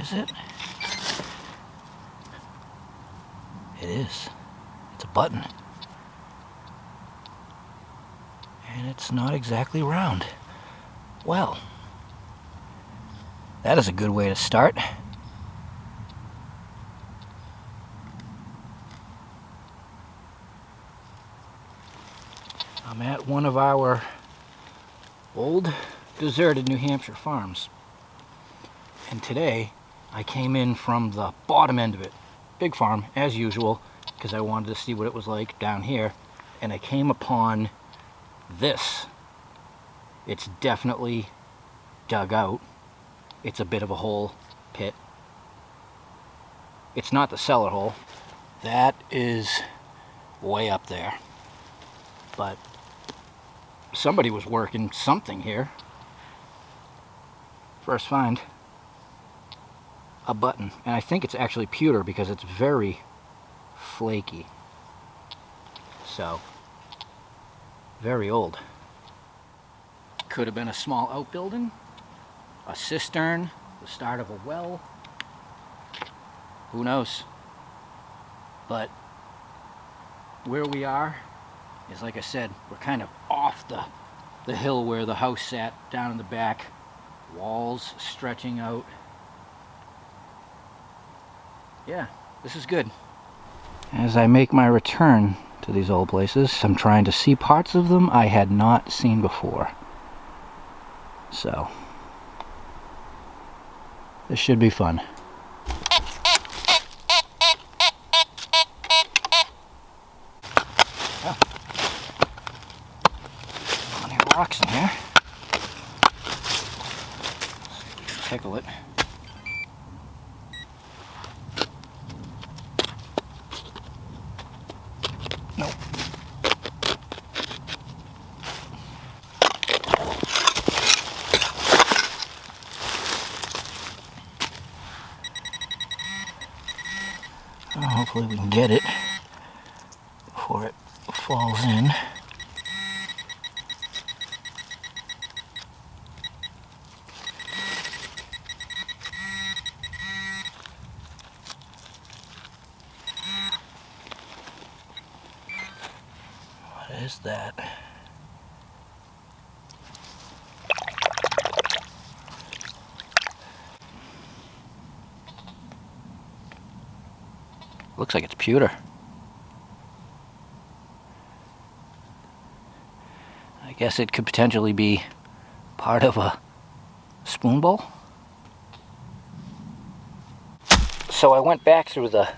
Is it? It is. It's a button. And it's not exactly round. Well, that is a good way to start. I'm at one of our old deserted New Hampshire farms. And today I came in from the bottom end of it. Big farm, as usual, because I wanted to see what it was like down here. And I came upon this. It's definitely dug out. It's a bit of a hole pit. It's not the cellar hole. That is way up there. But somebody was working something here. First find. A button. And I think it's actually pewter because it's very flaky. So, very old. Could have been a small outbuilding, a cistern, the start of a well. Who knows? But where we are is, like I said, we're kind of off the hill where the house sat, down in the back. Walls stretching out. Yeah, this is good. As I make my return to these old places, I'm trying to see parts of them I had not seen before. So, this should be fun. Oh. Plenty of rocks in here. Tickle it. Nope. Well, hopefully we can get it before it falls in. What is that? Looks like it's pewter. I guess it could potentially be part of a spoon bowl. So I went back through the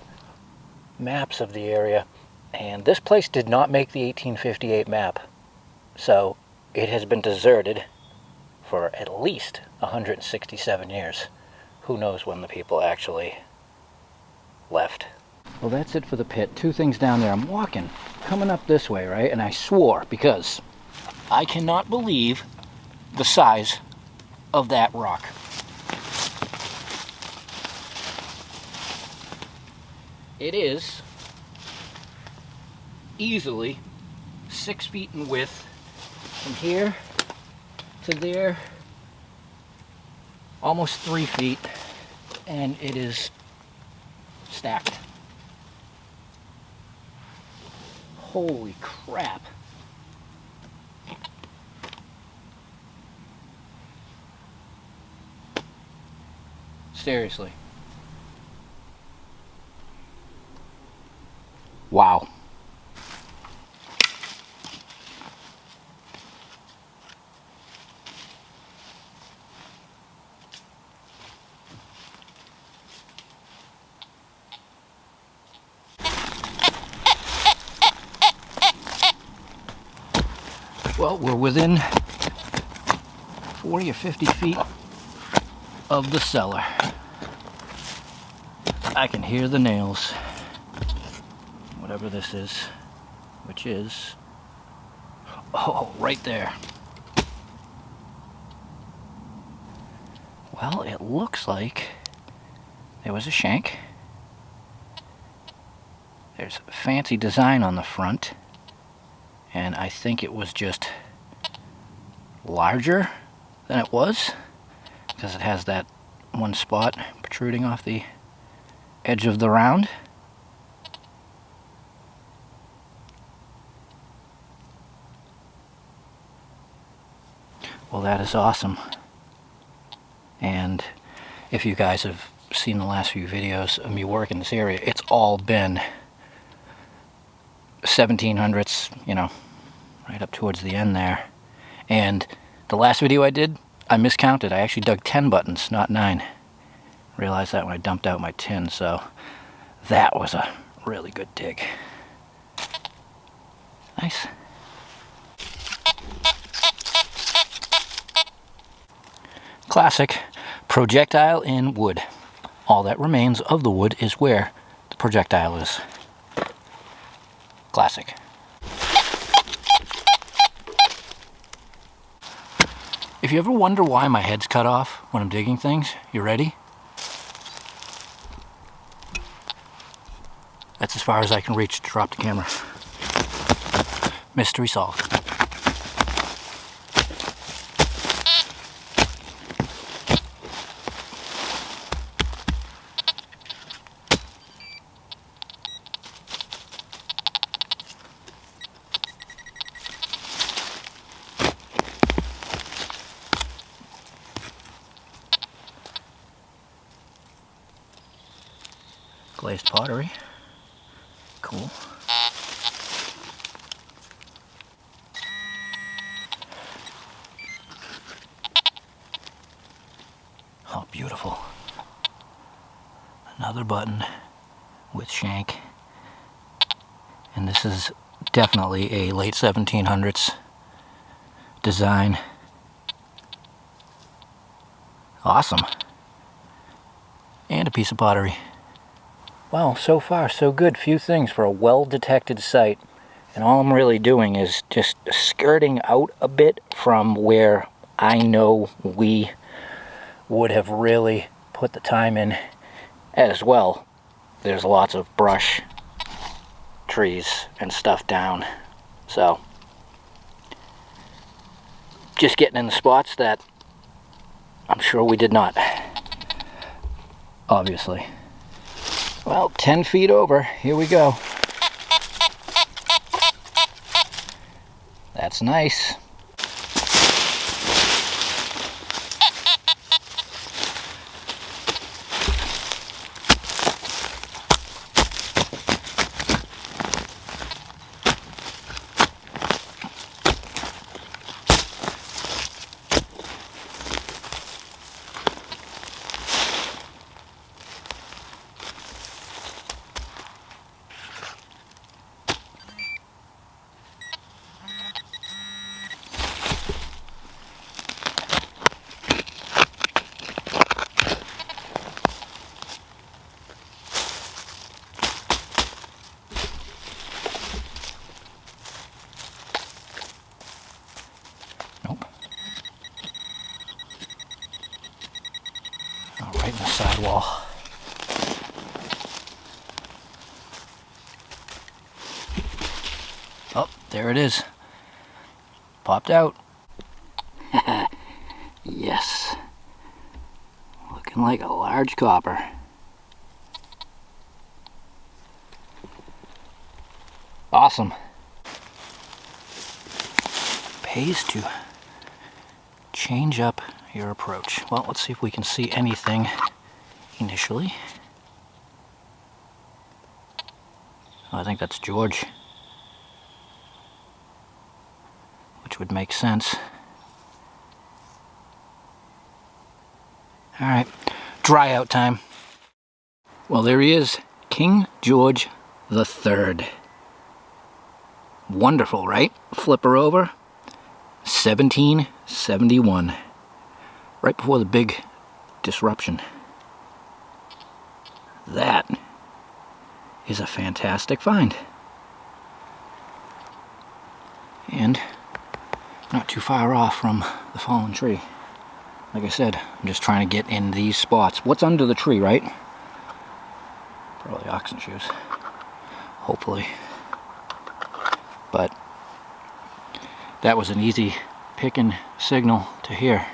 maps of the area, and this place did not make the 1858 map. So it has been deserted for at least 167 years. Who knows when the people actually left. Well, that's it for the pit. Two things down there. I'm walking, coming up this way, right? And I swore, because I cannot believe the size of that rock. It is easily 6 feet in width from here to there, almost 3 feet, and it is stacked. Holy crap. Seriously. Wow. Well, we're within 40 or 50 feet of the cellar. I can hear the nails, whatever this is, which is, oh, right there. Well, it looks like there was a shank. There's a fancy design on the front, and I think it was just larger than it was, because it has that one spot protruding off the edge of the round. Well, that is awesome. And if you guys have seen the last few videos of me work in this area, it's all been 1700s, you know, right up towards the end there. And the last video I did, I miscounted. I actually dug 10 buttons, not 9. Realized that when I dumped out my tin, so that was a really good dig. Nice. Classic projectile in wood. All that remains of the wood is where the projectile is. Classic. If you ever wonder why my head's cut off when I'm digging things, you ready? That's as far as I can reach to drop the camera. Mystery solved. Glazed pottery. Cool. Oh, beautiful. Another button with shank. And this is definitely a late 1700s design. Awesome. And a piece of pottery. Wow, so far so good. Few things for a well-detected site. And all I'm really doing is just skirting out a bit from where I know we would have really put the time in as well. There's lots of brush, trees, and stuff down. So, just getting in the spots that I'm sure we did not. Obviously. Well, 10 feet over. Here we go. That's nice. Right in the sidewall. Oh, there it is. Popped out. Yes. Looking like a large copper. Awesome. Pays to change up your approach. Well, let's see if we can see anything initially. Oh, I think that's George, which would make sense. All right, dry out time. Well, there he is, King George III. Wonderful, right? Flip her over. 1771. Right before the big disruption. That is a fantastic find. And not too far off from the fallen tree. Like I said, I'm just trying to get in these spots. What's under the tree, right? Probably oxen shoes. Hopefully. But that was an easy picking signal to hear.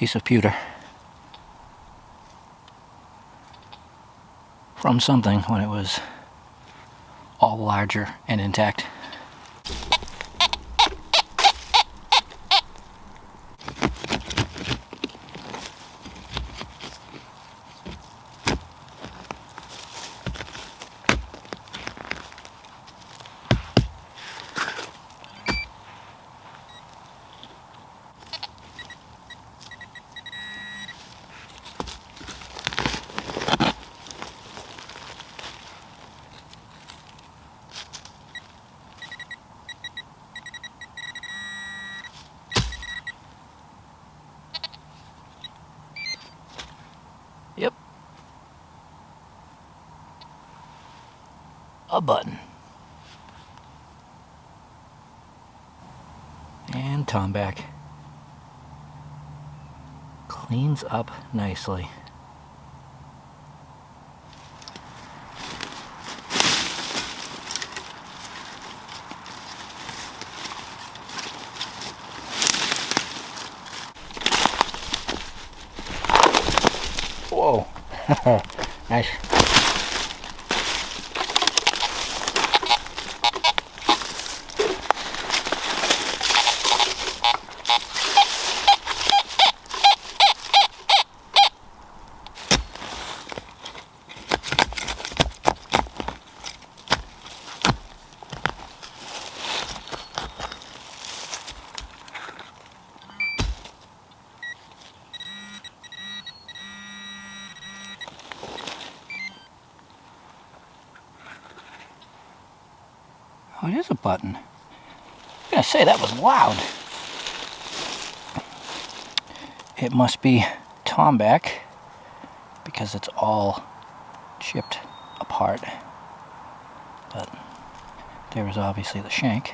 piece of pewter from something when it was all larger and intact. Yep. A button. And tomback. Cleans up nicely. Whoa. Nice. Oh, it is a button. I'm gonna say that was loud. It must be tomback because it's all chipped apart. But there is obviously the shank.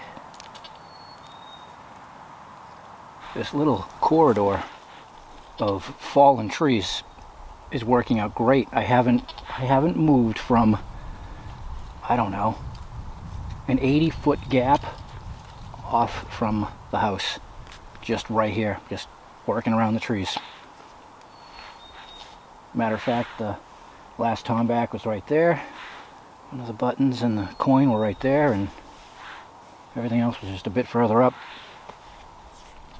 This little corridor of fallen trees is working out great. I haven't moved from, I don't know, an 80-foot gap off from the house, just right here, just working around the trees. Matter of fact, the last tomback was right there. One of the buttons and the coin were right there, and everything else was just a bit further up.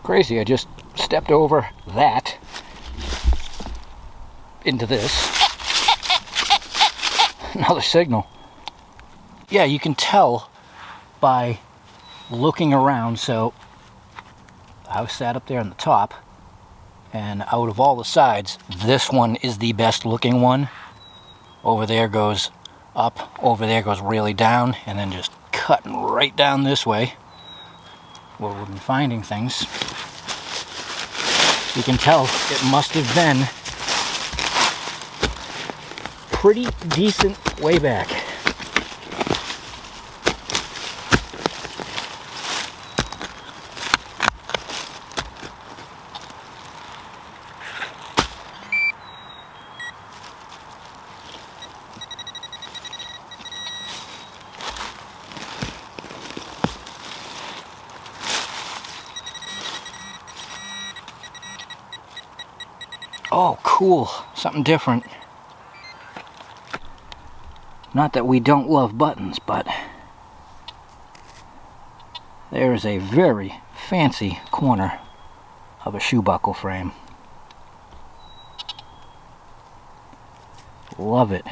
Crazy, I just stepped over that into this. Another signal. Yeah, you can tell by looking around. So the house sat up there on the top, and out of all the sides, this one is the best looking one. Over there goes up, over there goes really down, and then just cutting right down this way where we've been finding things. You can tell it must have been pretty decent way back. Oh, cool. Something different. Not that we don't love buttons, but there is a very fancy corner of a shoe buckle frame. Love it.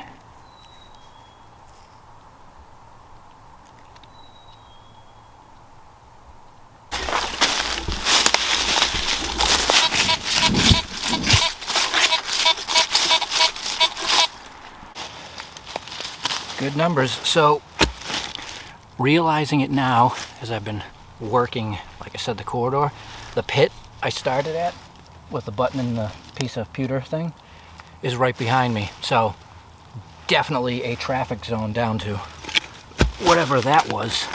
Good numbers. So realizing it now as I've been working, like I said, the corridor, the pit I started at with the button and the piece of pewter thing is right behind me. So definitely a traffic zone down to whatever that was.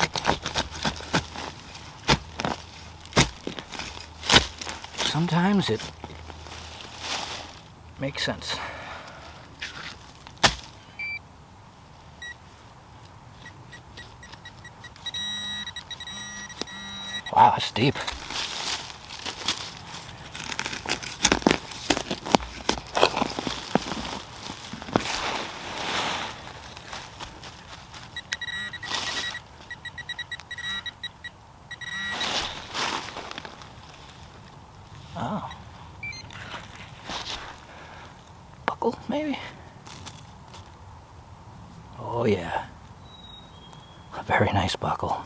Sometimes it makes sense. Wow, that's deep. buckle, maybe? Oh yeah. A very nice buckle.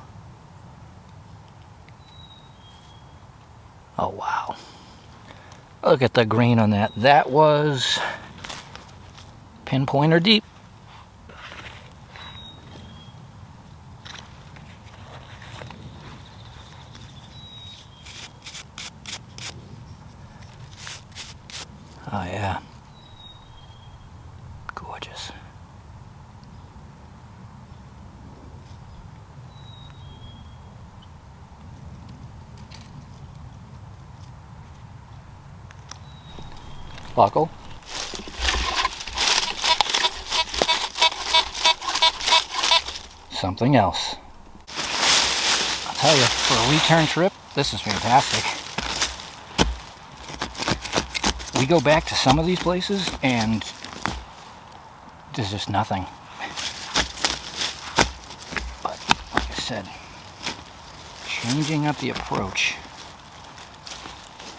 Oh wow. Look at the green on that. That was pinpointer deep. Oh yeah. Gorgeous. Buckle. Something else. I'll tell you, for a return trip, this is fantastic. We go back to some of these places and there's just nothing. But like I said, changing up the approach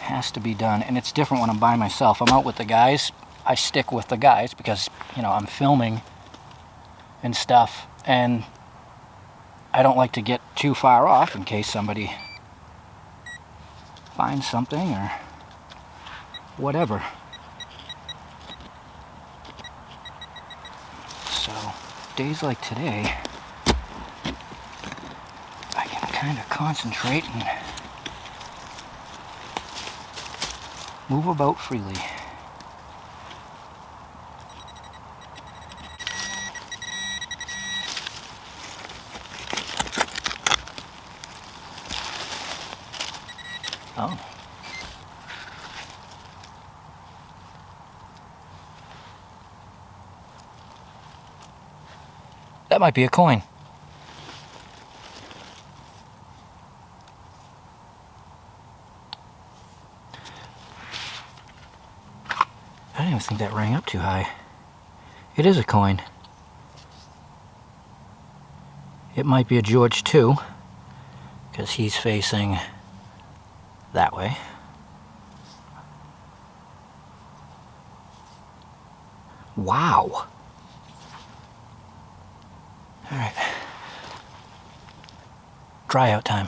has to be done, and it's different when I'm by myself. I'm out with the guys. I stick with the guys because, you know, I'm filming and stuff, and I don't like to get too far off in case somebody finds something or whatever. So days like today, I can kind of concentrate and move about freely. Oh. That might be a coin. I didn't even think that rang up too high. It is a coin. It might be a George 2, because he's facing that way. Wow. All right. Dry out time.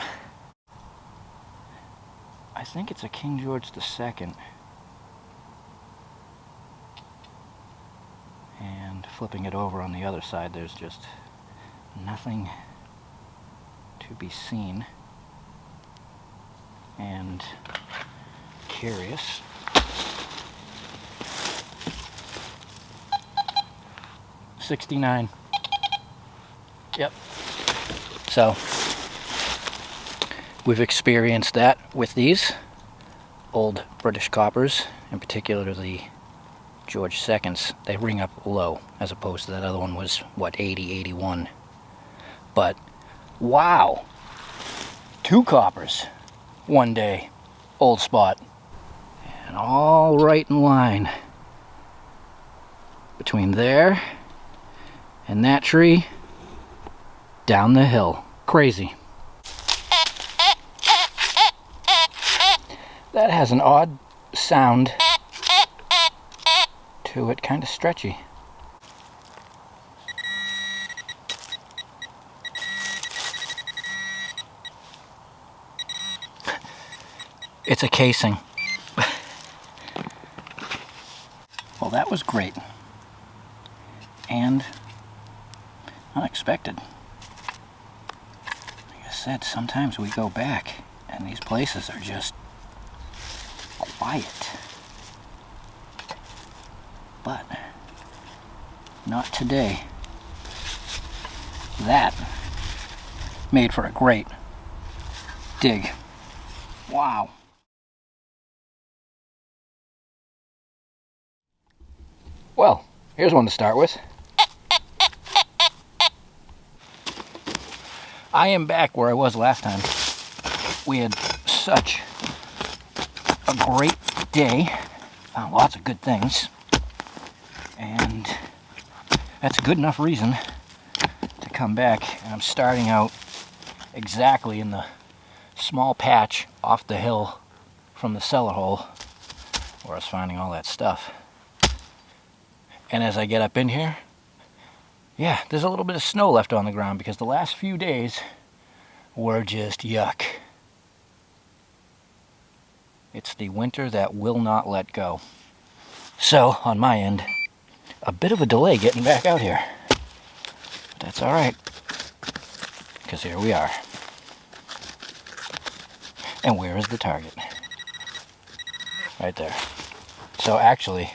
I think it's a King George II. And flipping it over on the other side, there's just nothing to be seen. And curious. $69. Yep. So we've experienced that with these old British coppers, in particular the George II's. They ring up low, as opposed to that other one was, what, 80, 81. But wow, 2 coppers one day, old spot, and all right in line between there and that tree down the hill. Crazy. That has an odd sound to it, kind of stretchy. It's a casing. Well, that was great and unexpected. Like I said, sometimes we go back and these places are just quiet. But not today. That made for a great dig. Wow. Well, here's one to start with. I am back where I was last time. We had such a great day. Found lots of good things. And that's a good enough reason to come back. And I'm starting out exactly in the small patch off the hill from the cellar hole where I was finding all that stuff. And as I get up in here, yeah, there's a little bit of snow left on the ground because the last few days were just yuck. It's the winter that will not let go. So, on my end, a bit of a delay getting back out here. But that's alright, because here we are. And where is the target? Right there. So actually,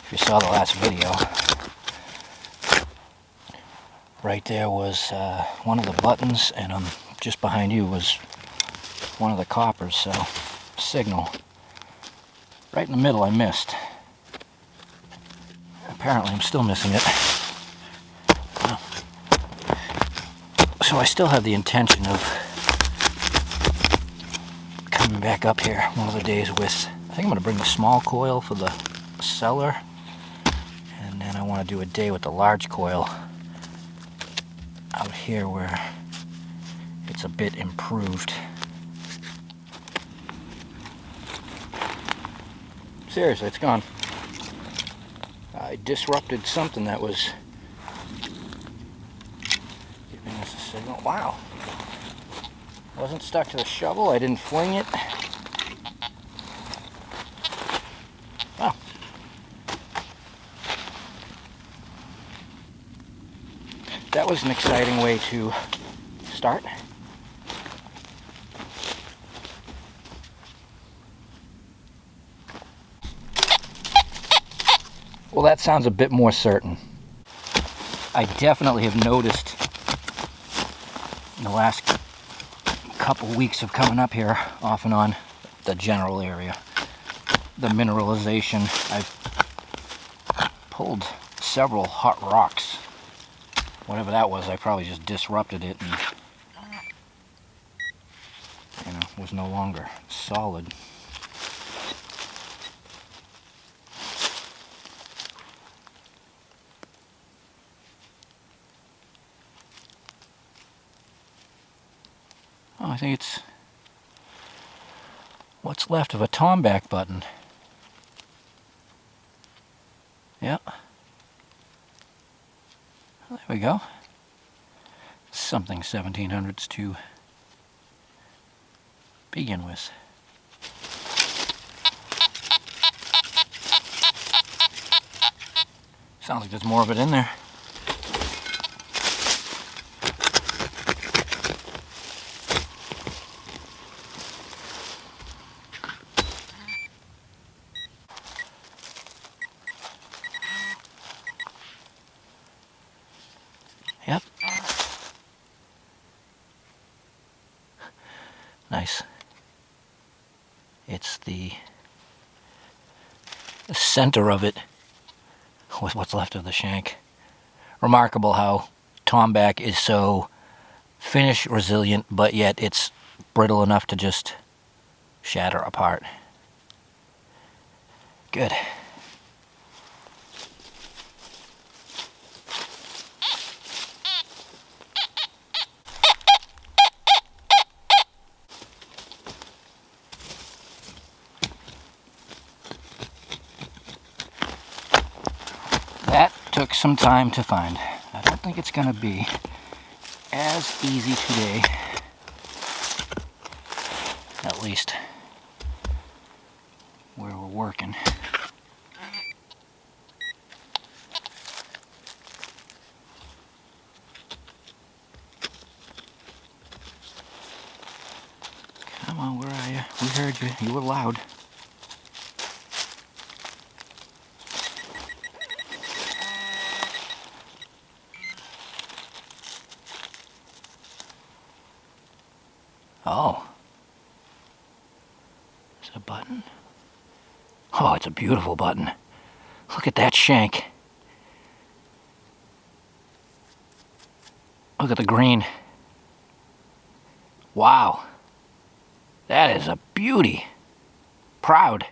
if you saw the last video, right there was one of the buttons, and just behind you was one of the coppers, so signal. Right in the middle I missed. Apparently I'm still missing it. So I still have the intention of coming back up here one of the days with, I think I'm going to bring the small coil for the cellar, and then I want to do a day with the large coil out here where it's a bit improved. Seriously, it's gone. I disrupted something that was giving us a signal. Wow. Wasn't stuck to the shovel. I didn't fling it. Wow. That was an exciting way to start. Well, that sounds a bit more certain. I definitely have noticed in the last couple weeks of coming up here off and on the general area, the mineralization. I've pulled several hot rocks. Whatever that was, I probably just disrupted it and, you know, was no longer solid. Oh, I think it's what's left of a tomback button. Yep. There we go. Something 1700s to begin with. Sounds like there's more of it in there. Yep. Nice. It's the center of it with what's left of the shank. Remarkable how tomback is so finish resilient, but yet it's brittle enough to just shatter apart. Good. That took some time to find. I don't think it's going to be as easy today, at least where we're working. Come on, where are you? We heard you. You were loud. Oh. Is it a button? Oh, it's a beautiful button. Look at that shank. Look at the green. Wow. That is a beauty. Proud.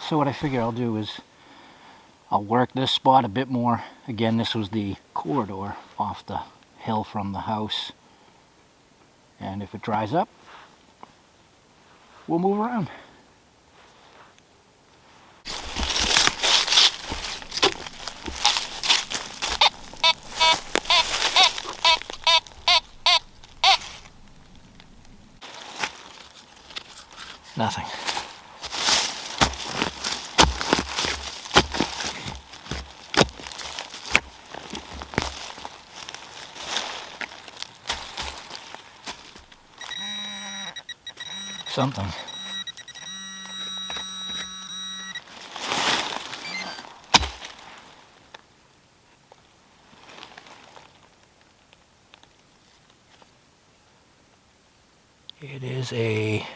So what I figure I'll do is I'll work this spot a bit more. Again, this was the corridor off the hill from the house. And if it dries up, we'll move around. Nothing. Something. It is a...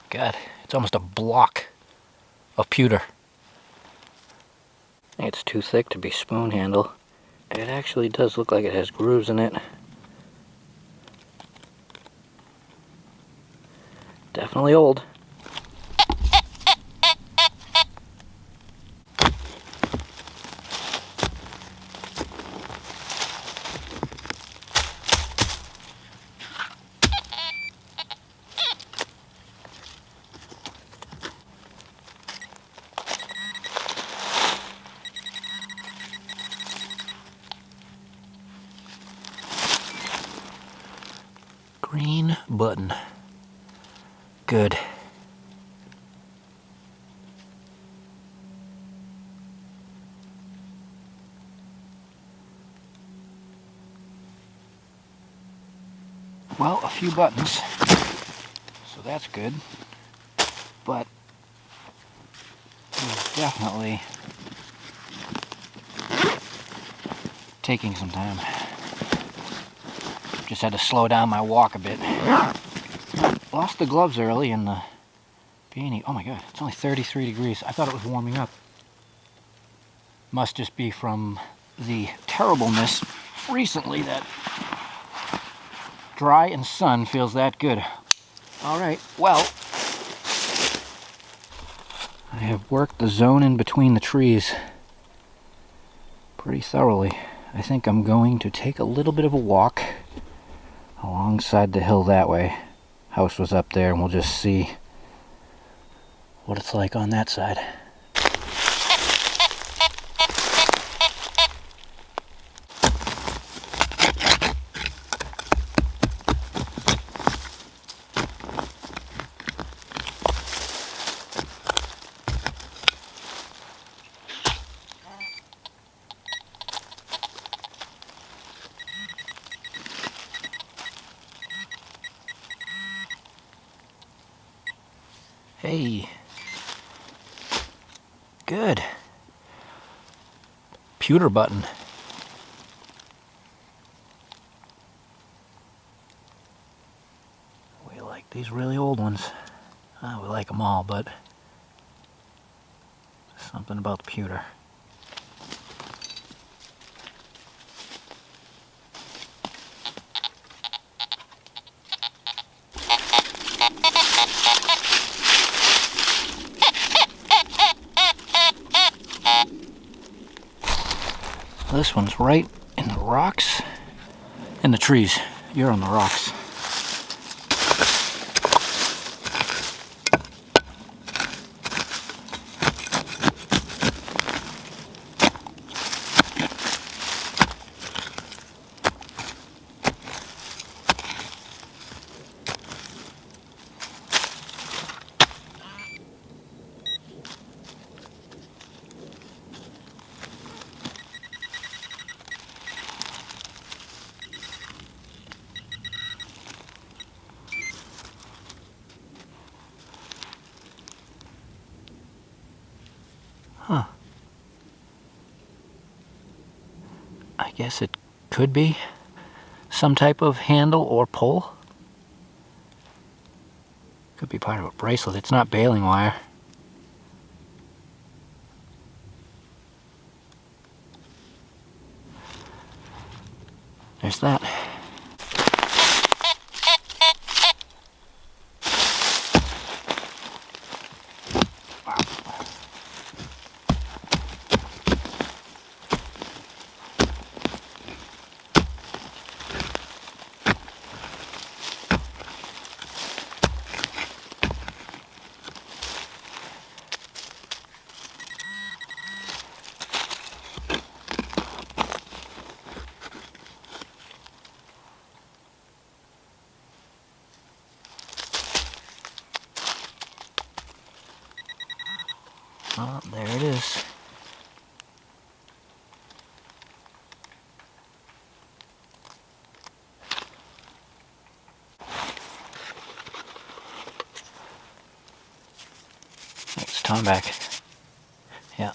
God, it's almost a block of pewter. It's too thick to be spoon handle. It actually does look like it has grooves in it. Definitely old. Green button. Good. Well, a few buttons, so that's good, but it's definitely taking some time. Just had to slow down my walk a bit. Lost the gloves early and the beanie. Oh my god, it's only 33 degrees. I thought it was warming up. Must just be from the terribleness recently that dry and sun feels that good. Alright, well, I have worked the zone in between the trees pretty thoroughly. I think I'm going to take a little bit of a walk alongside the hill that way. House was up there and we'll just see what it's like on that side. Hey, good. Pewter button. We like these really old ones. We like them all, but something about the pewter. This one's right in the rocks, in the trees. You're on the rocks. Huh. I guess it could be some type of handle or pull. Could be part of a bracelet. It's not baling wire. There's that. Oh, there it is. It's Tom back. Yeah.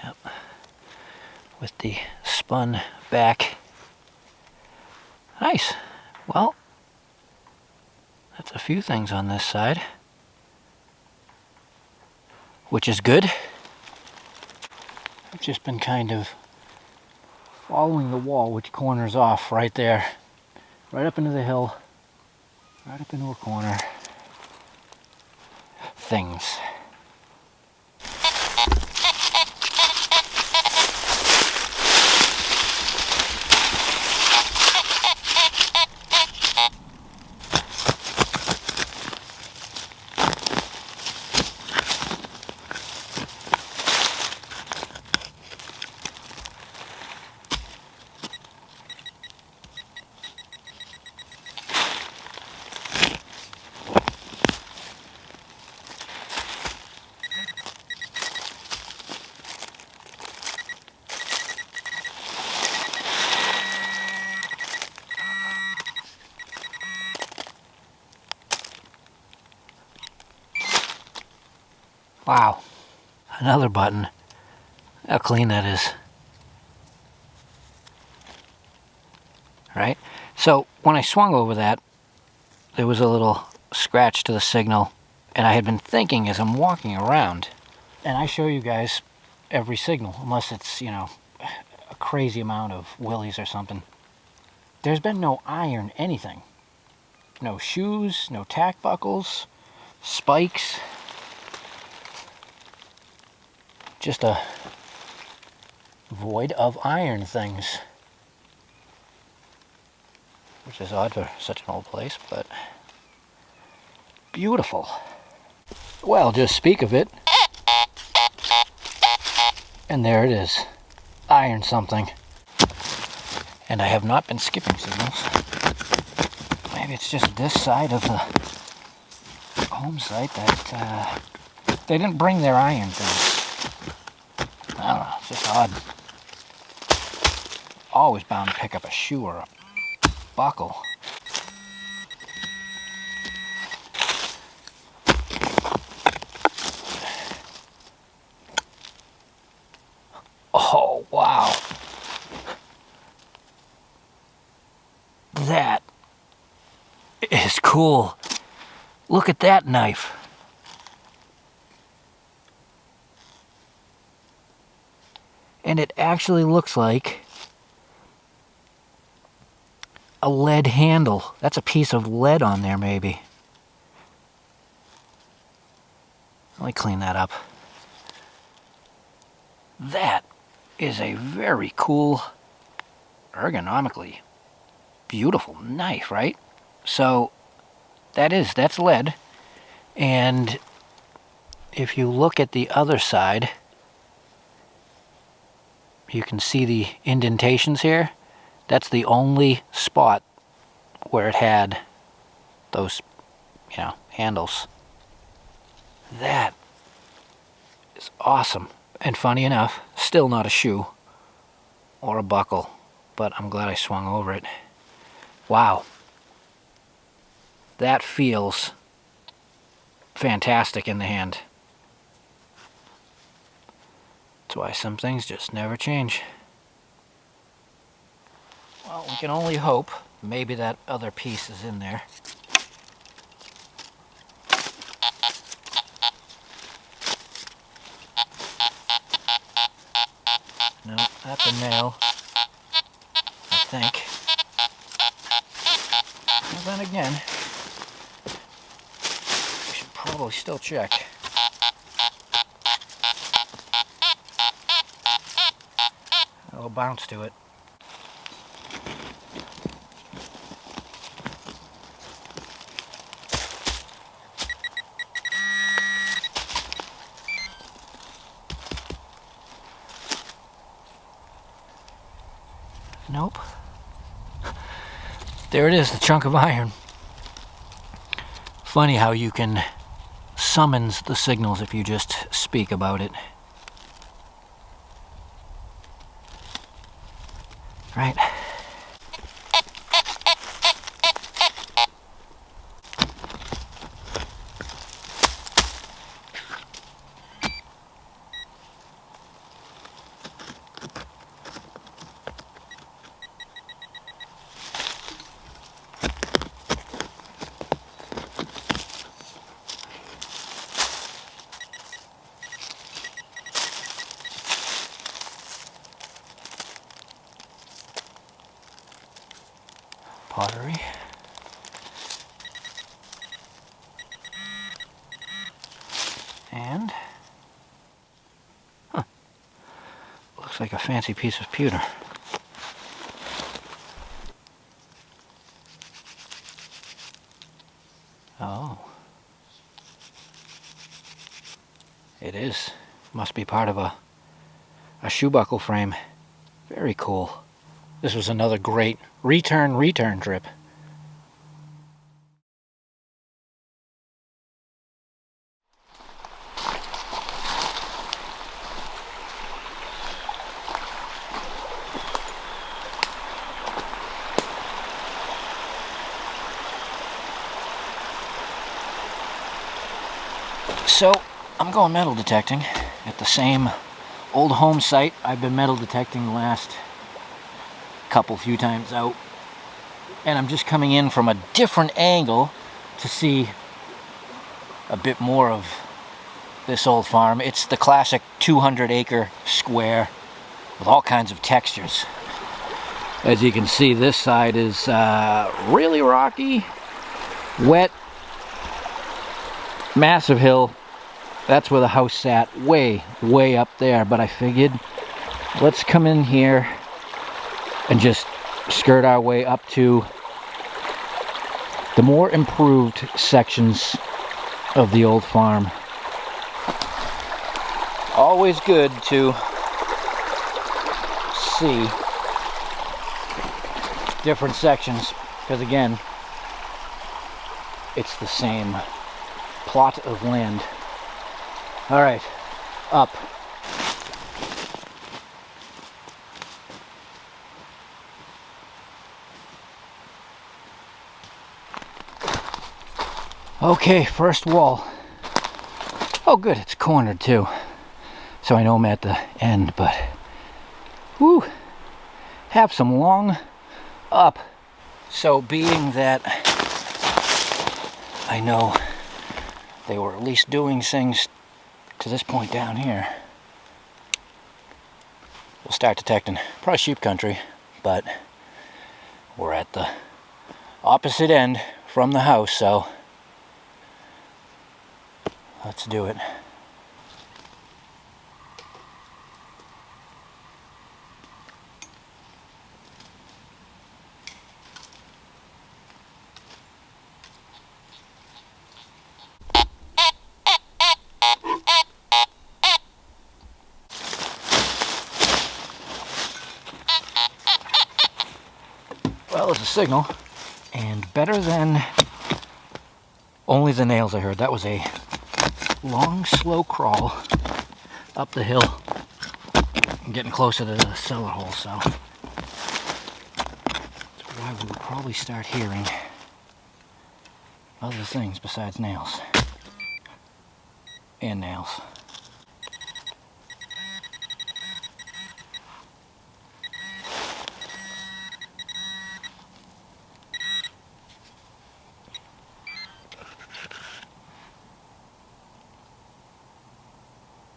Yep. With the spun back. Nice. Well, that's a few things on this side, which is good. I've just been kind of following the wall, which corners off right there, right up into the hill, right up into a corner. Things. Wow, another button. How clean that is. Right? So when I swung over that, there was a little scratch to the signal, and I had been thinking as I'm walking around, and I show you guys every signal, unless it's, you know, a crazy amount of willies or something. There's been no iron anything. No shoes, no tack buckles, spikes. Just a void of iron things. Which is odd for such an old place, but beautiful. Well, just speak of it, and there it is. Iron something. And I have not been skipping signals. Maybe it's just this side of the home site that they didn't bring their iron things. I don't know, it's just odd. Always bound to pick up a shoe or a buckle. Oh, wow. That is cool. Look at that knife. And it actually looks like a lead handle. That's a piece of lead on there, maybe. Let me clean that up. That is a very cool, ergonomically beautiful knife, right? So that's lead. And if you look at the other side, you can see the indentations here. That's the only spot where it had those, you know, handles. That is awesome. And funny enough, still not a shoe or a buckle, but I'm glad I swung over it. Wow. That feels fantastic in the hand. That's why some things just never change. Well, we can only hope maybe that other piece is in there. No, that's a nail, I think. Well, then again, we should probably still check. A little bounce to it. Nope. There it is, the chunk of iron. Funny how you can summons the signals if you just speak about it. Right? Pottery. And looks like a fancy piece of pewter. Oh. It is. Must be part of a shoe buckle frame. Very cool. This was another great return trip. So, I'm going metal detecting at the same old home site I've been metal detecting the last few times out. And I'm just coming in from a different angle to see a bit more of this old farm. It's the classic 200-acre square with all kinds of textures. As you can see, this side is really rocky, wet, massive hill. That's where the house sat, way up there. But I figured, let's come in here and just skirt our way up to the more improved sections of the old farm. Always good to see different sections, because again, it's the same plot of land. All right, up. Okay, first wall. Oh good, it's cornered too. So I know I'm at the end, but whoo, have some long up. So being that I know they were at least doing things to this point down here, we'll start detecting. Probably sheep country, but we're at the opposite end from the house, so let's do it. Well, it's a signal, and better than only the nails I heard. That was a long, slow crawl up the hill. I'm getting closer to the cellar hole, so that's why we would probably start hearing other things besides nails. And nails.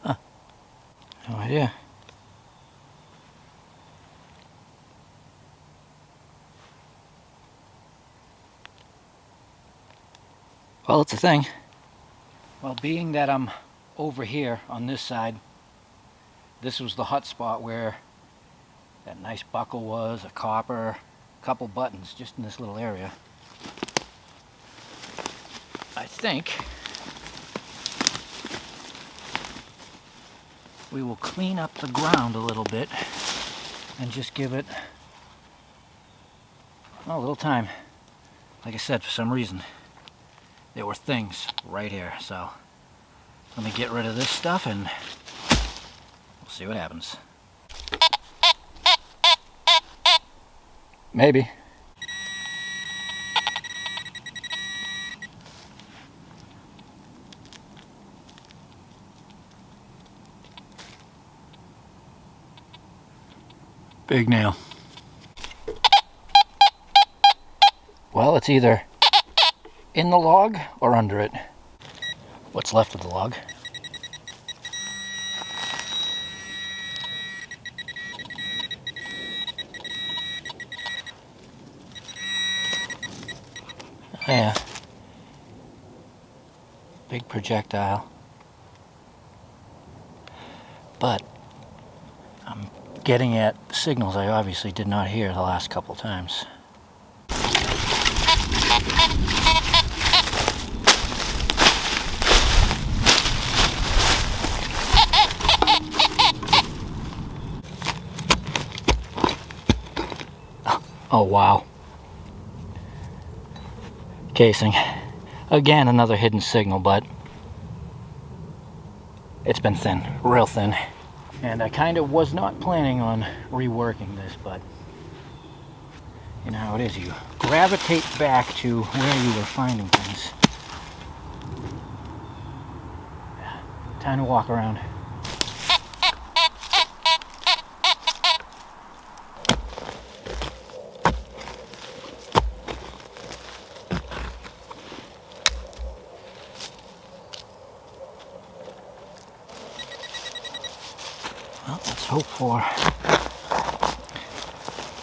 Huh. No idea. Well, it's a thing. Well, being that I'm over here on this side, this was the hot spot where that nice buckle was, a copper, a couple buttons just in this little area. I think we will clean up the ground a little bit and just give it a little time. Like I said, for some reason there were things right here, so Let me get rid of this stuff and we'll see what happens. Maybe. Big nail. Well, it's either in the log or under it. What's left of the log. Yeah. Big projectile. But I'm getting at signals I obviously did not hear the last couple times. Oh wow. Casing. Again, another hidden signal, but it's been thin, real thin. And I kind of was not planning on reworking this, but you know how it is. You gravitate back to where you were finding things. Time to walk around. Well, let's hope for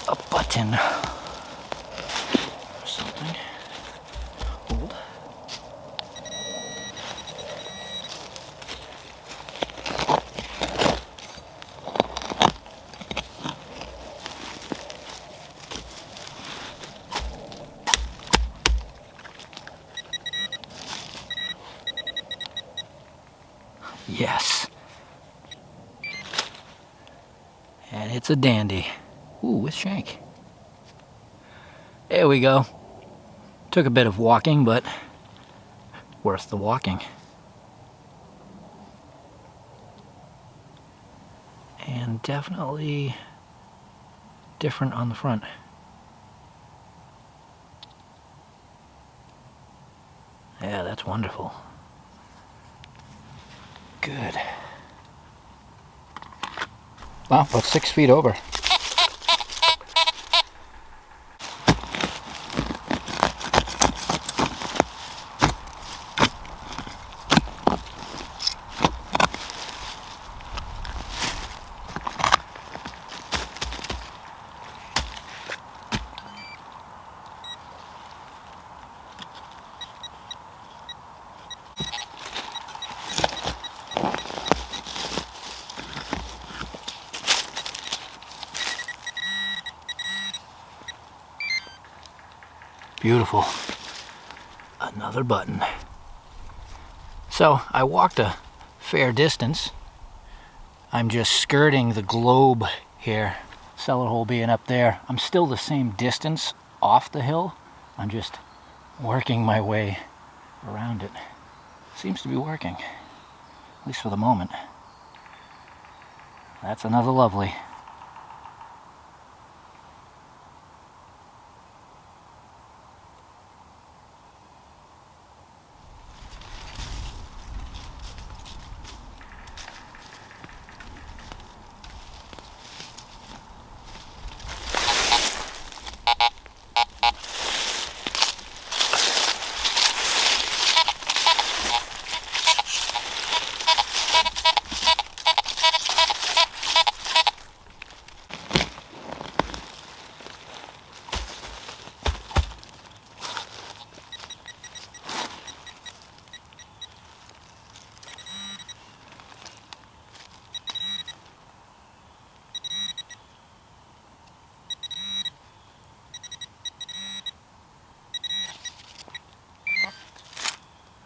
a button or something. Hold. Yes. And it's a dandy. Ooh, with shank. There we go. Took a bit of walking, but worth the walking. And definitely different on the front. Yeah, that's wonderful. Good. Wow, about 6 feet over. Beautiful. Another button. So I walked a fair distance. I'm just skirting the globe here. Cellar hole being up there. I'm still the same distance off the hill. I'm just working my way around it. Seems to be working, at least for the moment. That's another lovely.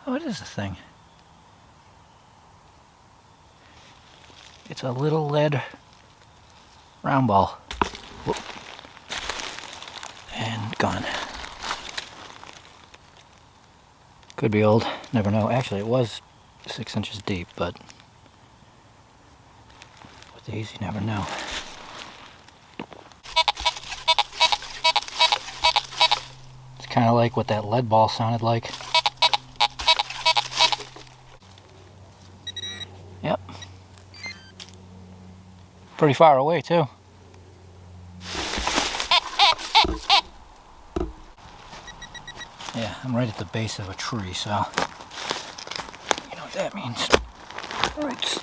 What is this thing? It's a little lead round ball. Whoop. And gone. Could be old, never know. Actually, it was 6 inches deep, but with these you never know. It's kind of like what that lead ball sounded like. Yep. Pretty far away too. Yeah, I'm right at the base of a tree, so you know what that means. Roots.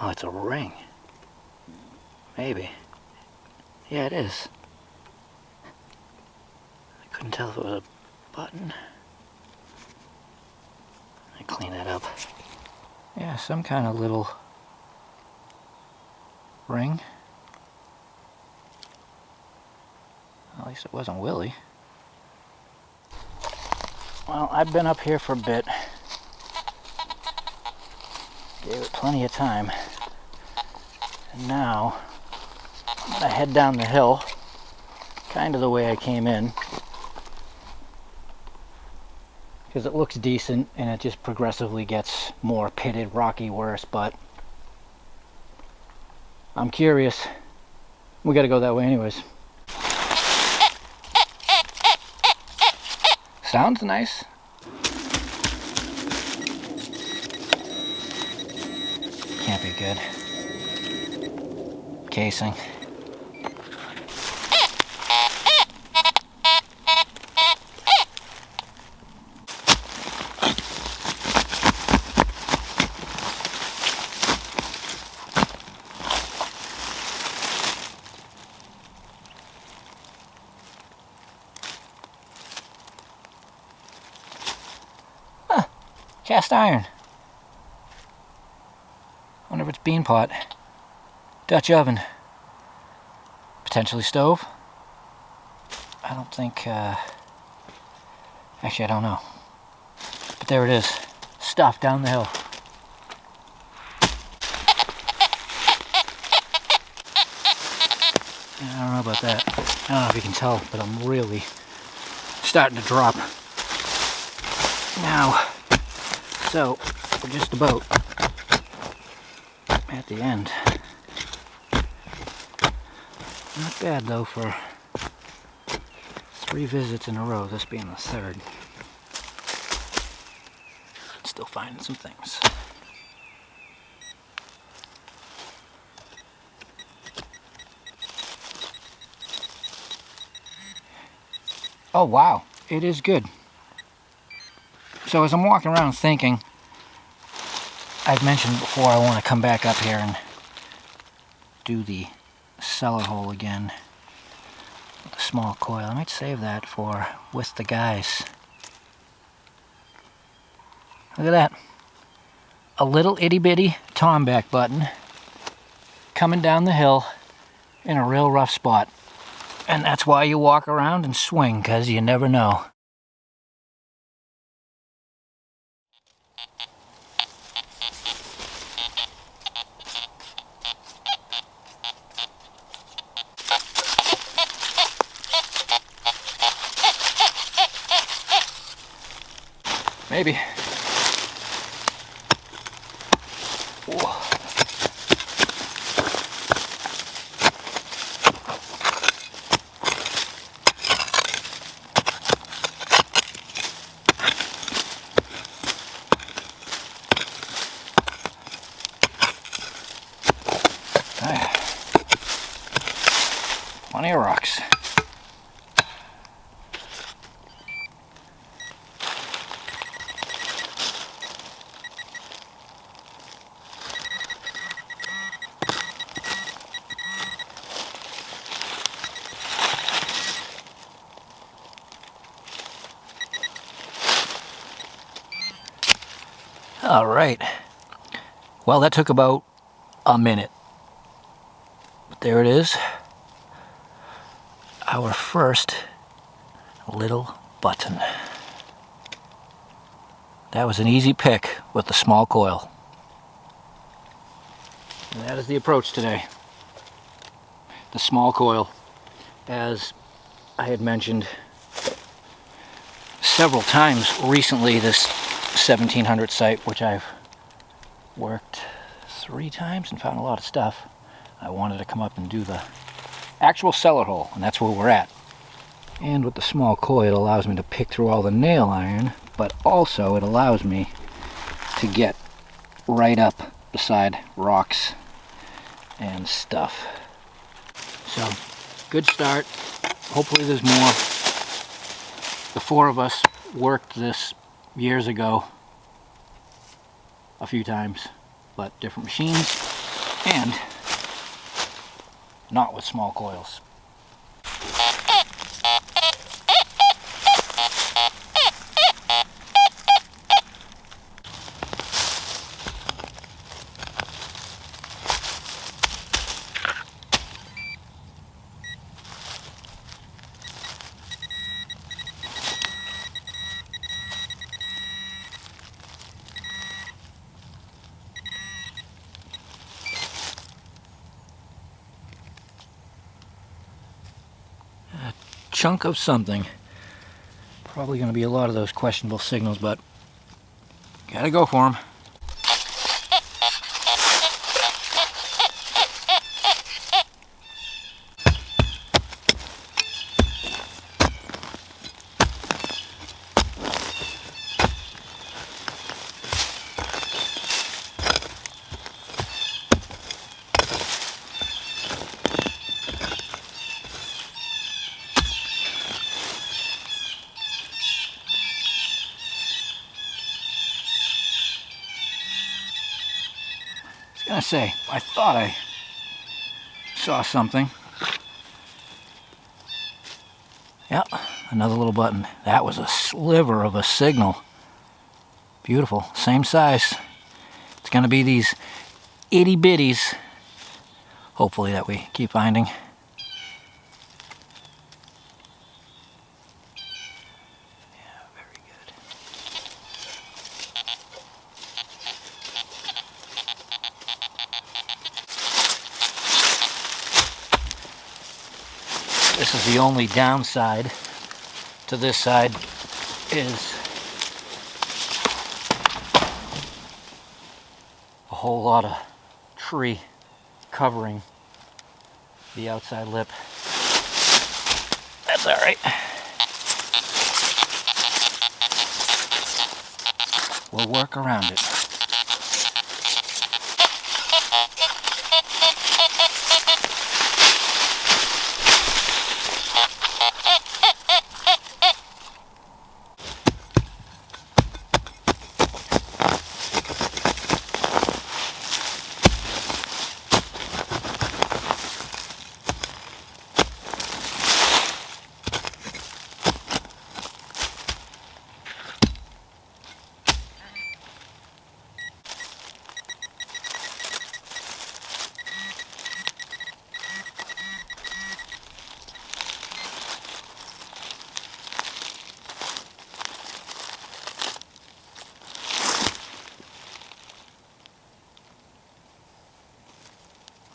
Oh, it's a ring. Maybe. Yeah, it is. I couldn't tell if it was a button. I clean that up. Yeah, some kind of little ring. At least it wasn't Willie. Well, I've been up here for a bit. Gave it plenty of time. And now, I'm gonna head down the hill, kind of the way I came in. Because it looks decent, and it just progressively gets more pitted, rocky, worse, but I'm curious. We gotta go that way anyways. Sounds nice. Can't be good. Casing. Huh. Cast iron. Wonder if it's bean pot. Dutch oven. Potentially stove. I don't think, actually I don't know. But there it is. Stuff down the hill. I don't know about that. I don't know if you can tell, but I'm really starting to drop now. So, we're just about at the end. Not bad though for 3 visits in a row, this being the 3rd. Still finding some things. Oh wow, it is good. So as I'm walking around thinking, I've mentioned before I want to come back up here and do the cellar hole again with a small coil. I might save that for with the guys. Look at that. A little itty bitty tomback button coming down the hill in a real rough spot. And that's why you walk around and swing, because you never know. Maybe. Whoa. Plenty of rocks. All right. Well, that took about a minute. But there it is. Our first little button. That was an easy pick with the small coil. And that is the approach today. The small coil. As I had mentioned several times recently, this 1700 site, which I've worked 3 times and found a lot of stuff, I wanted to come up and do the actual cellar hole, and that's where we're at. And with the small coil, it allows me to pick through all the nail iron, but also it allows me to get right up beside rocks and stuff. So, good start. Hopefully there's more. The 4 of us worked this years ago a few times, but different machines and not with small coils. Chunk of something. Probably going to be a lot of those questionable signals, but gotta go for them. I say, I thought I saw something. Yep, another little button. That was a sliver of a signal. Beautiful, same size. It's gonna be these itty bitties, hopefully, that we keep finding. Yeah, very good. This is the only downside to this side, is a whole lot of tree covering the outside lip. That's all right. We'll work around it.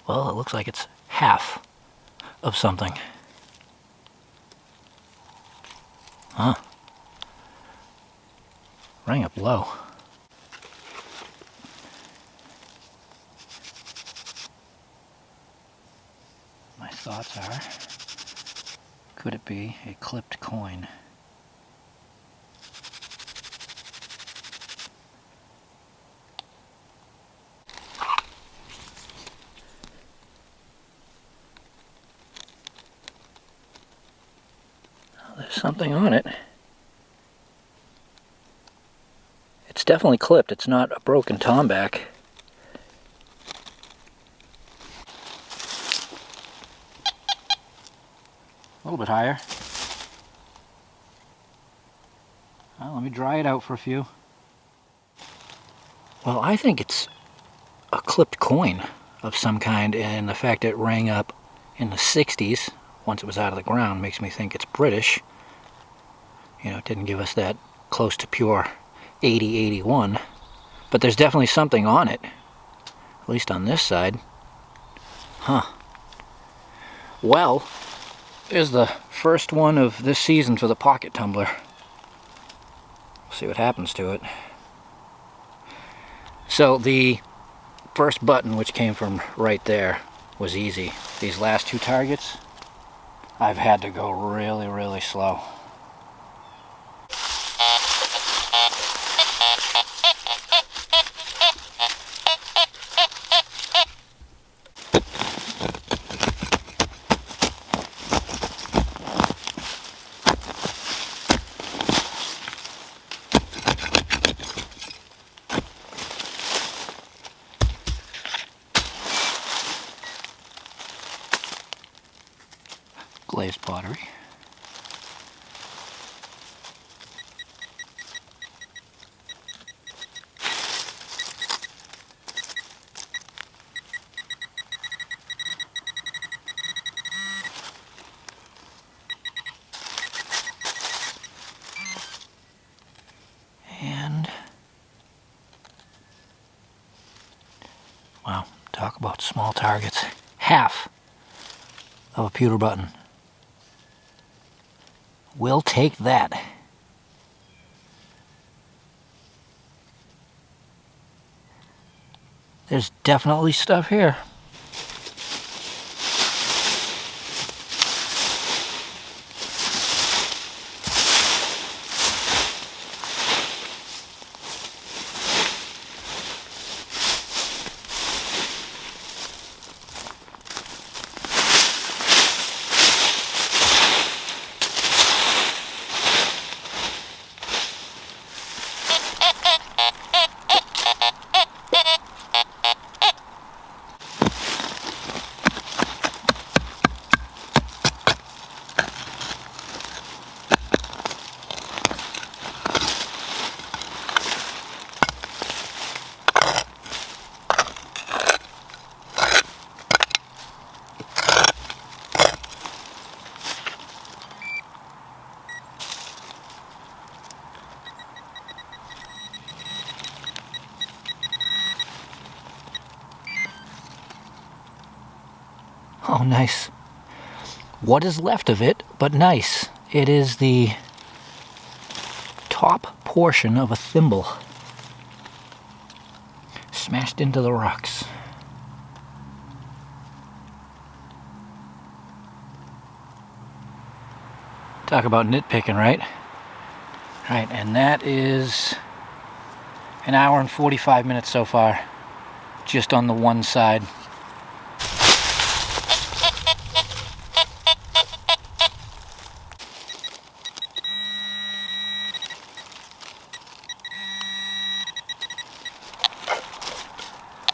Well, it looks like it's half of something. Huh. Rang up low. My thoughts are, could it be a clipped coin? There's something on it. It's definitely clipped. It's not a broken tomback. A little bit higher. Well, let me dry it out for a few. Well, I think it's a clipped coin of some kind, and the fact it rang up in the 60s, once it was out of the ground, makes me think it's British. You know, it didn't give us that close to pure 8081, but there's definitely something on it, at least on this side. Huh. Well, here's the first one of this season for the pocket tumbler. We'll see what happens to it. So the first button, which came from right there, was easy. These last two targets, I've had to go really, really slow. Glazed pottery. And wow, talk about small targets. Half of a pewter button. We'll take that. There's definitely stuff here. Oh, nice. What is left of it, but nice. It is the top portion of a thimble smashed into the rocks. Talk about nitpicking, right? Right, and that is an hour and 45 minutes so far, just on the one side.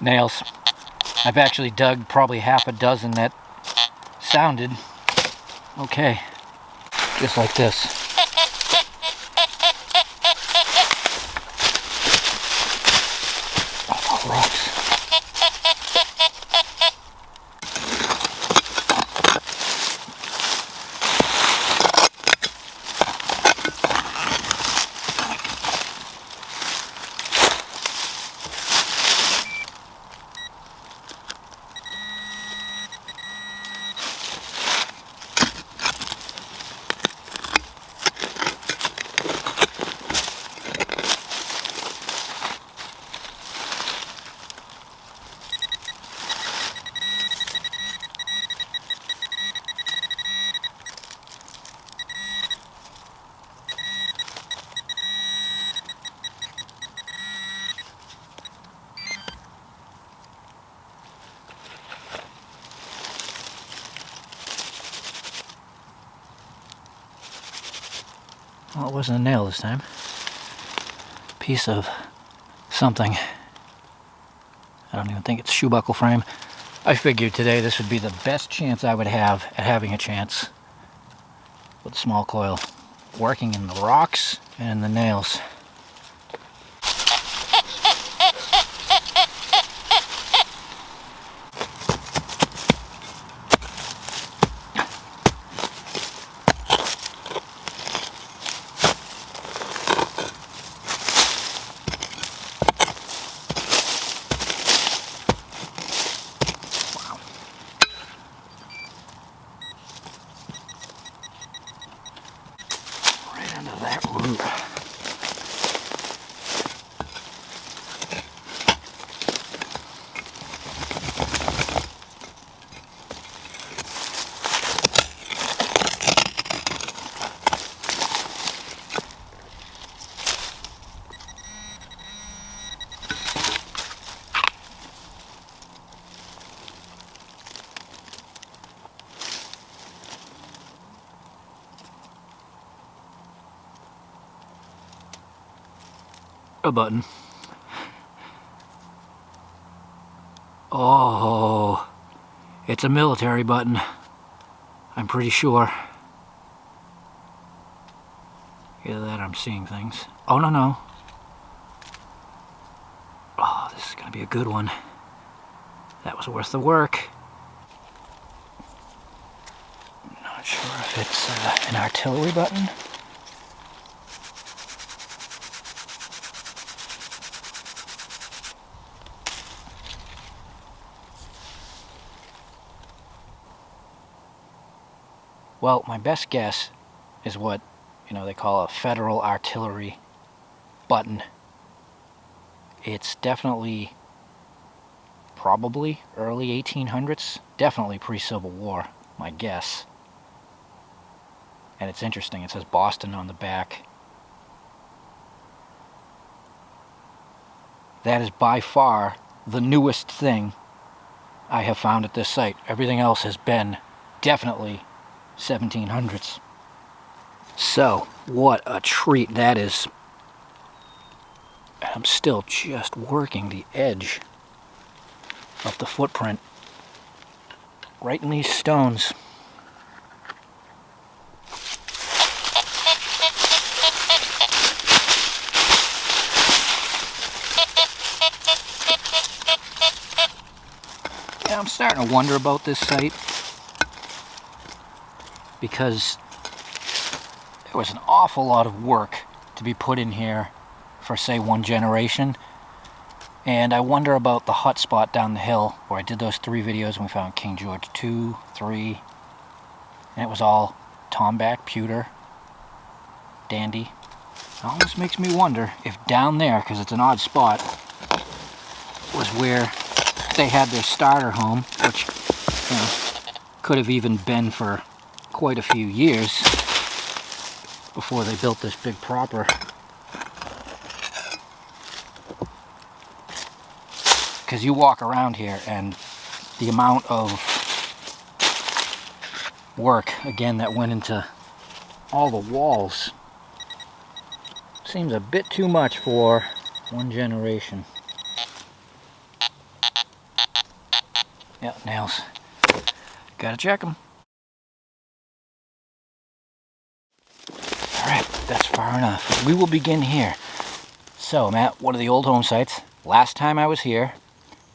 Nails. I've actually dug probably half a dozen that sounded okay, just like this. Oh, rocks. Well, it wasn't a nail this time. Piece of something. I don't even think it's shoe buckle frame. I figured today this would be the best chance I would have at having a chance with small coil. Working in the rocks and in the nails. a button. Oh, it's a military button, I'm pretty sure. Either that or I'm seeing things. Oh, no, no. Oh, this is going to be a good one. That was worth the work. Not sure if it's an artillery button. Well, my best guess is what, they call a federal artillery button. It's definitely, probably early 1800s, definitely pre-Civil War, my guess. And it's interesting, it says Boston on the back. That is by far the newest thing I have found at this site. Everything else has been definitely 1700s. So, what a treat that is. And I'm still just working the edge of the footprint right in these stones. Yeah, I'm starting to wonder about this site because there was an awful lot of work to be put in here for, say, one generation. And I wonder about the hot spot down the hill where I did those 3 videos and we found King George 2, 3, and it was all tomback, pewter, dandy. It almost makes me wonder if down there, because it's an odd spot, was where they had their starter home, which could have even been for quite a few years before they built this big proper. Because you walk around here and the amount of work, again, that went into all the walls seems a bit too much for one generation. Yep, nails. Gotta check them. Alright, that's far enough. We will begin here. So I'm at one of the old home sites. Last time I was here,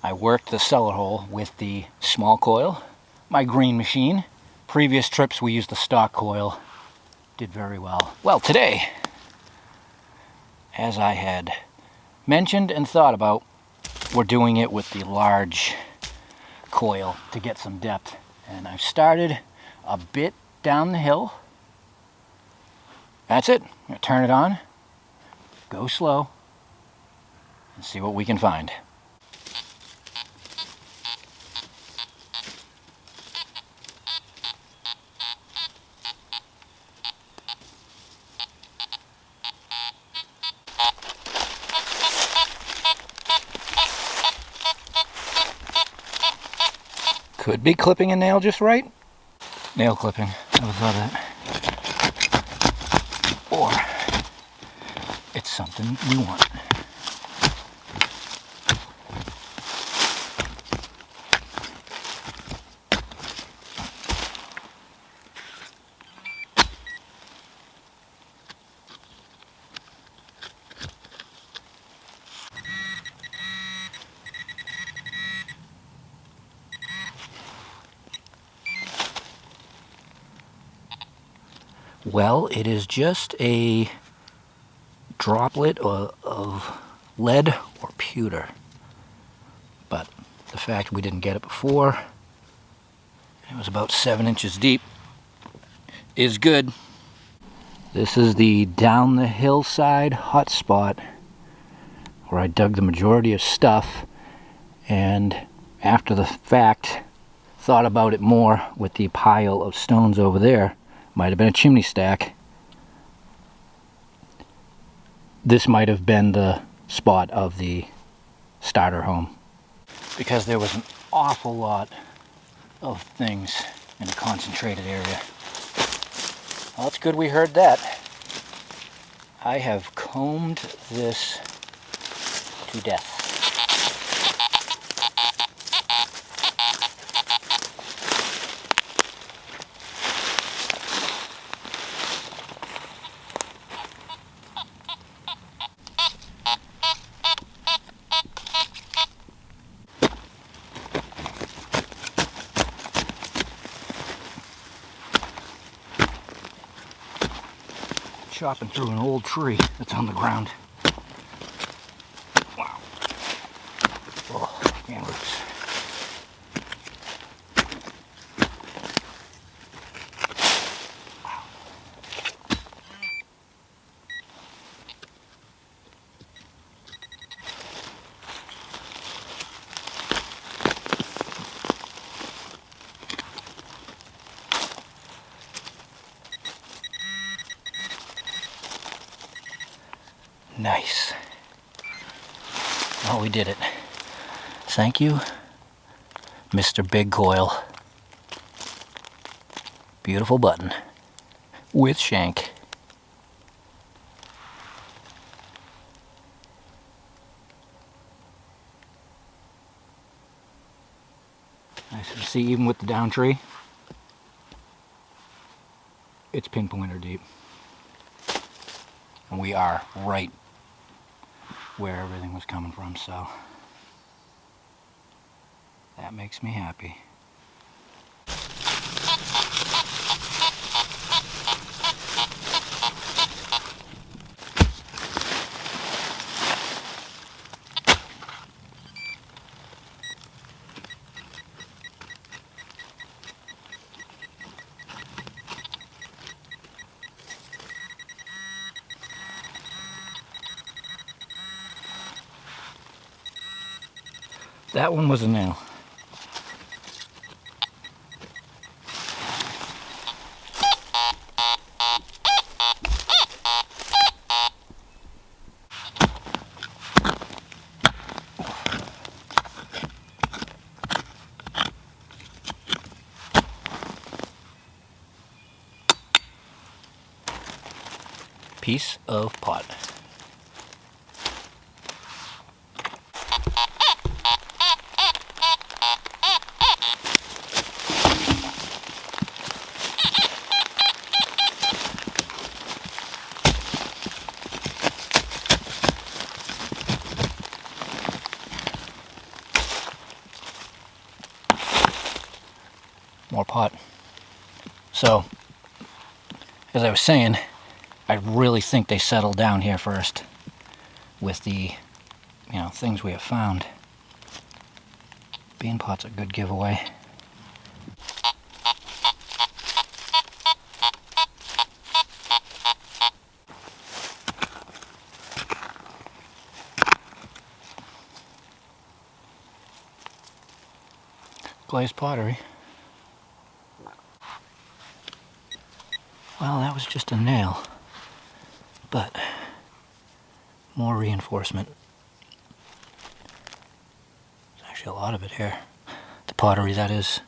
I worked the cellar hole with the small coil, my green machine. Previous trips we used the stock coil. Did very well. Well, today, as I had mentioned and thought about, we're doing it with the large coil to get some depth. And I've started a bit down the hill. That's it. I'm going to turn it on, go slow, and see what we can find. Could be clipping a nail just right. Nail clipping, I would love that. Or it's something we want. Well, it is just a droplet of lead or pewter. But the fact we didn't get it before, it was about 7 inches deep, is good. This is the down the hillside hot spot where I dug the majority of stuff, and after the fact thought about it more with the pile of stones over there. Might have been a chimney stack. This might have been the spot of the starter home, because there was an awful lot of things in a concentrated area. Well, it's good we heard that. I have combed this to death. Chopping through an old tree that's on the ground. Wow. Oh, and roots. Wow. Nice. Oh, we did it. Thank you, Mr. Big Coil. Beautiful button with shank. Nice to see, even with the down tree, it's pinpointer deep. And we are right where everything was coming from, so that makes me happy. That one was a nail. Piece of pot. More pot. So, as I was saying, I really think they settled down here first with the, things we have found. Bean pot's a good giveaway. Glazed pottery. Well, that was just a nail, but more reinforcement. There's actually a lot of it here. The pottery, that is.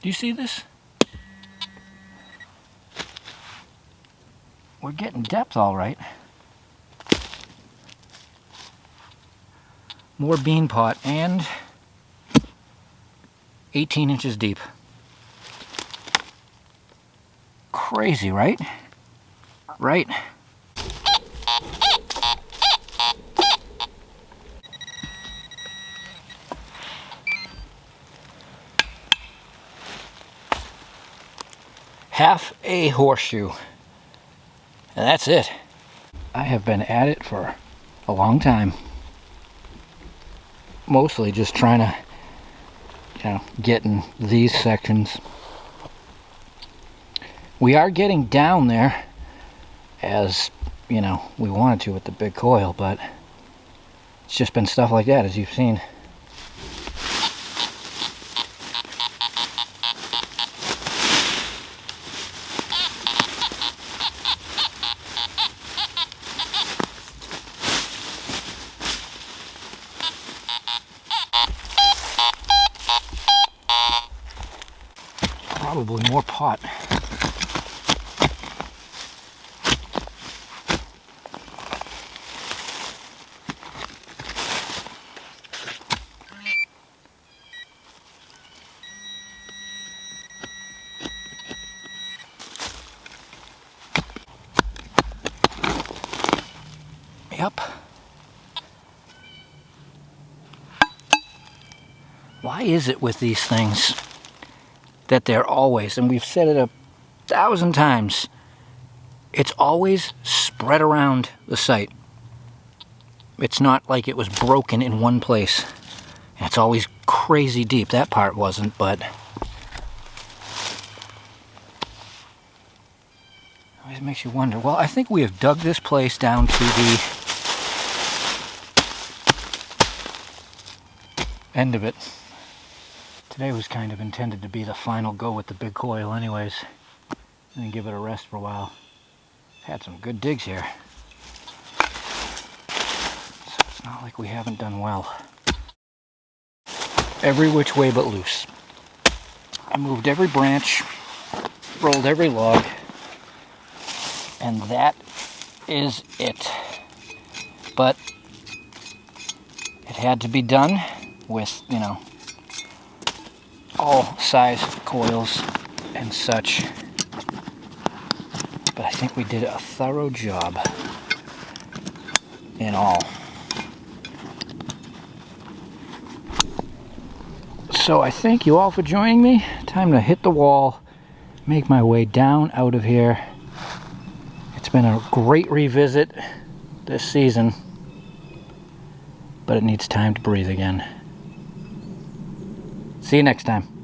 Do you see this? We're getting depth all right. More bean pot and 18 inches deep. Crazy, right? Right? Half a horseshoe. And that's it. I have been at it for a long time. mostly just trying to, get in these sections. We are getting down there as, we wanted to with the big coil, but it's just been stuff like that, as you've seen. Probably more pot. Yep. Why is it with these things that they're always, and we've said it 1,000 times, it's always spread around the site. It's not like it was broken in one place. And it's always crazy deep. That part wasn't, but always makes you wonder. Well, I think we have dug this place down to the end of it. Today was kind of intended to be the final go with the big coil anyways, and then give it a rest for a while. Had some good digs here, so it's not like we haven't done well. Every which way but loose. I moved every branch, rolled every log, and that is it. But it had to be done with, all size coils and such. But I think we did a thorough job in all. So I thank you all for joining me. Time to hit the wall, make my way down out of here. It's been a great revisit this season, but it needs time to breathe again. See you next time.